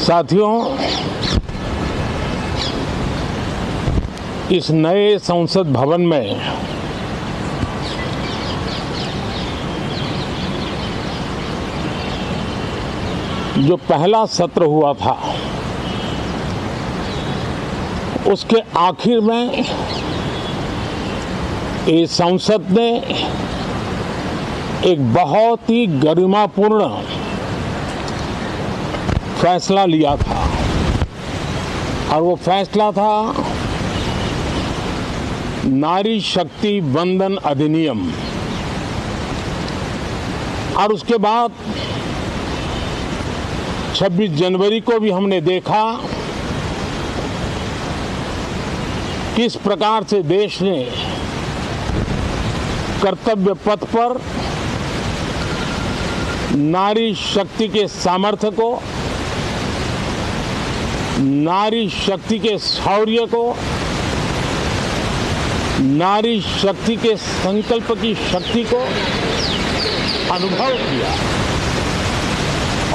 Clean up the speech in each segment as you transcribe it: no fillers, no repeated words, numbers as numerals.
साथियों, इस नए संसद भवन में जो पहला सत्र हुआ था, उसके आखिर में इस संसद ने एक बहुत ही गरिमापूर्ण फैसला लिया था और वो फैसला था नारी शक्ति वंदन अधिनियम। और उसके बाद 26 जनवरी को भी हमने देखा किस प्रकार से देश ने कर्तव्य पथ पर नारी शक्ति के सामर्थ्य को, नारी शक्ति के शौर्य को, नारी शक्ति के संकल्प की शक्ति को अनुभव किया।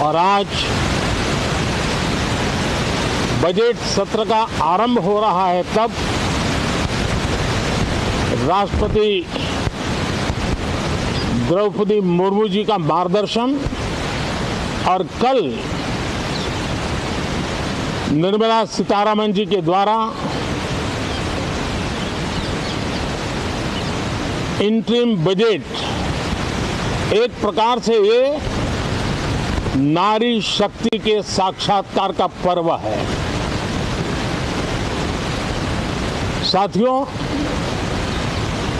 और आज बजट सत्र का आरंभ हो रहा है, तब राष्ट्रपति द्रौपदी मुर्मू जी का मार्गदर्शन और कल निर्मला सीतारमण जी के द्वारा इंटरिम बजट एक प्रकार से ये नारी शक्ति के साक्षात्कार का पर्व है। साथियों,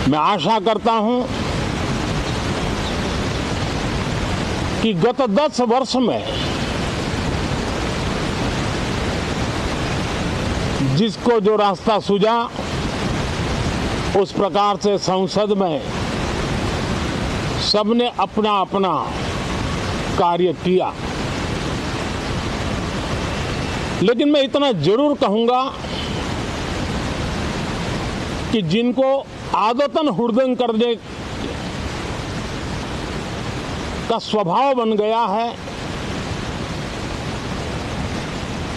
मैं आशा करता हूं कि गत 10 वर्ष में जिसको जो रास्ता सूझा, उस प्रकार से संसद में सबने अपना अपना कार्य किया। लेकिन मैं इतना जरूर कहूंगा कि जिनको आदतन हुड़दंग करने का स्वभाव बन गया है,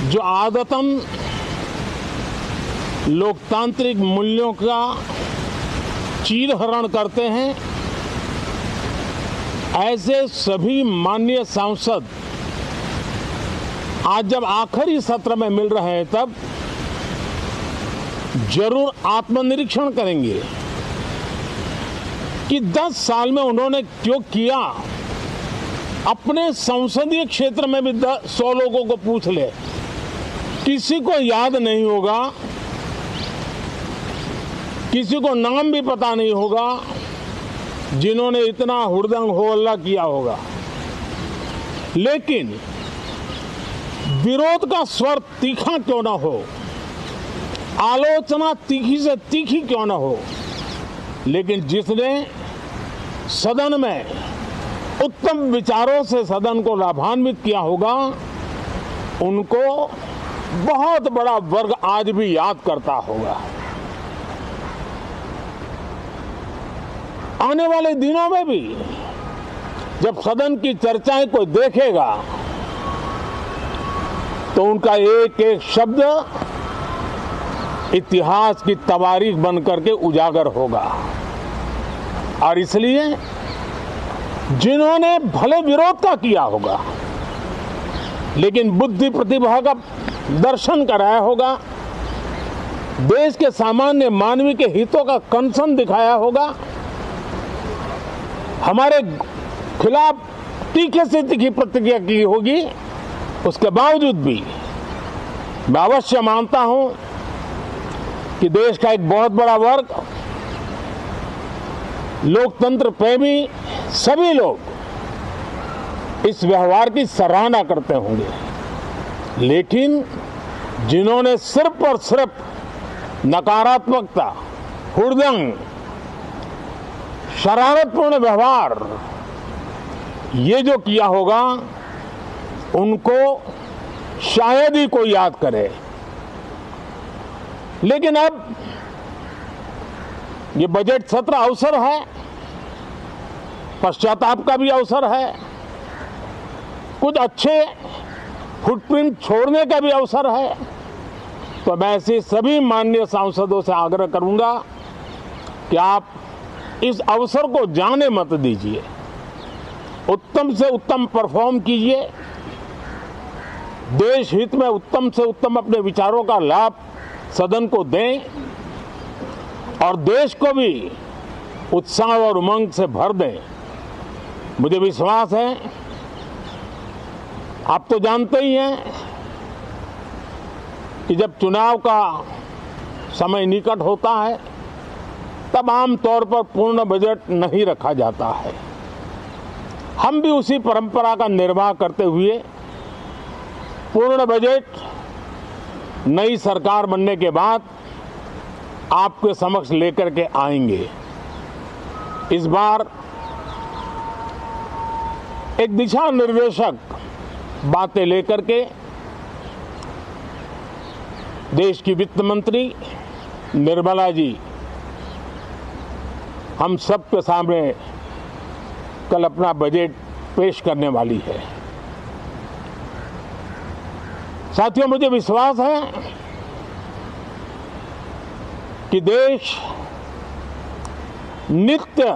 जो आदतन लोकतांत्रिक मूल्यों का चीरहरण करते हैं, ऐसे सभी माननीय सांसद आज जब आखिरी सत्र में मिल रहे हैं, तब जरूर आत्मनिरीक्षण करेंगे कि 10 साल में उन्होंने क्यों किया। अपने संसदीय क्षेत्र में भी 100 लोगों को पूछ ले, किसी को याद नहीं होगा, किसी को नाम भी पता नहीं होगा जिन्होंने इतना हुड़दंग हो हल्ला किया होगा। लेकिन विरोध का स्वर तीखा क्यों ना हो, आलोचना तीखी से तीखी क्यों ना हो, लेकिन जिसने सदन में उत्तम विचारों से सदन को लाभान्वित किया होगा, उनको बहुत बड़ा वर्ग आज भी याद करता होगा। आने वाले दिनों में भी जब सदन की चर्चाएं कोई देखेगा, तो उनका एक एक शब्द इतिहास की तवारीख बन करके उजागर होगा। और इसलिए जिन्होंने भले विरोध का किया होगा, लेकिन बुद्धि प्रतिभा का दर्शन कराया होगा, देश के सामान्य मानवी के हितों का कंसर्न दिखाया होगा, हमारे खिलाफ तीखे से तीखी प्रतिक्रिया की होगी, उसके बावजूद भी मैं अवश्य मानता हूं कि देश का एक बहुत बड़ा वर्ग, लोकतंत्र प्रेमी सभी लोग इस व्यवहार की सराहना करते होंगे। लेकिन जिन्होंने सिर्फ और सिर्फ नकारात्मकता, हुड़दंग, शरारतपूर्ण व्यवहार ये जो किया होगा, उनको शायद ही कोई याद करे। लेकिन अब ये बजट सत्र अवसर है, पश्चाताप का भी अवसर है। कुछ अच्छे फुटप्रिंट छोड़ने का भी अवसर है। तो मैं ऐसे सभी माननीय सांसदों से आग्रह करूंगा कि आप इस अवसर को जाने मत दीजिए, उत्तम से उत्तम परफॉर्म कीजिए, देश हित में उत्तम से उत्तम अपने विचारों का लाभ सदन को दें और देश को भी उत्साह और उमंग से भर दें। मुझे विश्वास है, आप तो जानते ही हैं कि जब चुनाव का समय निकट होता है तब आमतौर पर पूर्ण बजट नहीं रखा जाता है। हम भी उसी परंपरा का निर्वाह करते हुए पूर्ण बजट नई सरकार बनने के बाद आपके समक्ष लेकर के आएंगे। इस बार एक दिशा निर्देशक बातें लेकर के देश की वित्त मंत्री निर्मला जी हम सब के सामने कल अपना बजट पेश करने वाली है। साथियों, मुझे विश्वास है कि देश नित्य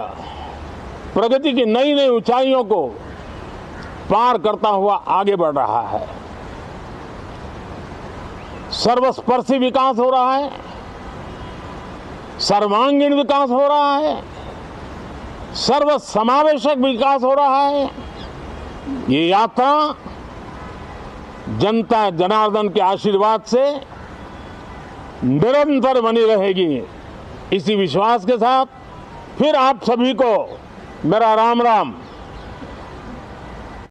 प्रगति की नई नई ऊंचाइयों को पार करता हुआ आगे बढ़ रहा है। सर्वस्पर्शी विकास हो रहा है, सर्वांगीण विकास हो रहा है, सर्व समावेशक विकास हो रहा है। ये यात्रा जनता जनार्दन के आशीर्वाद से निरंतर बनी रहेगी। इसी विश्वास के साथ फिर आप सभी को मेरा राम राम।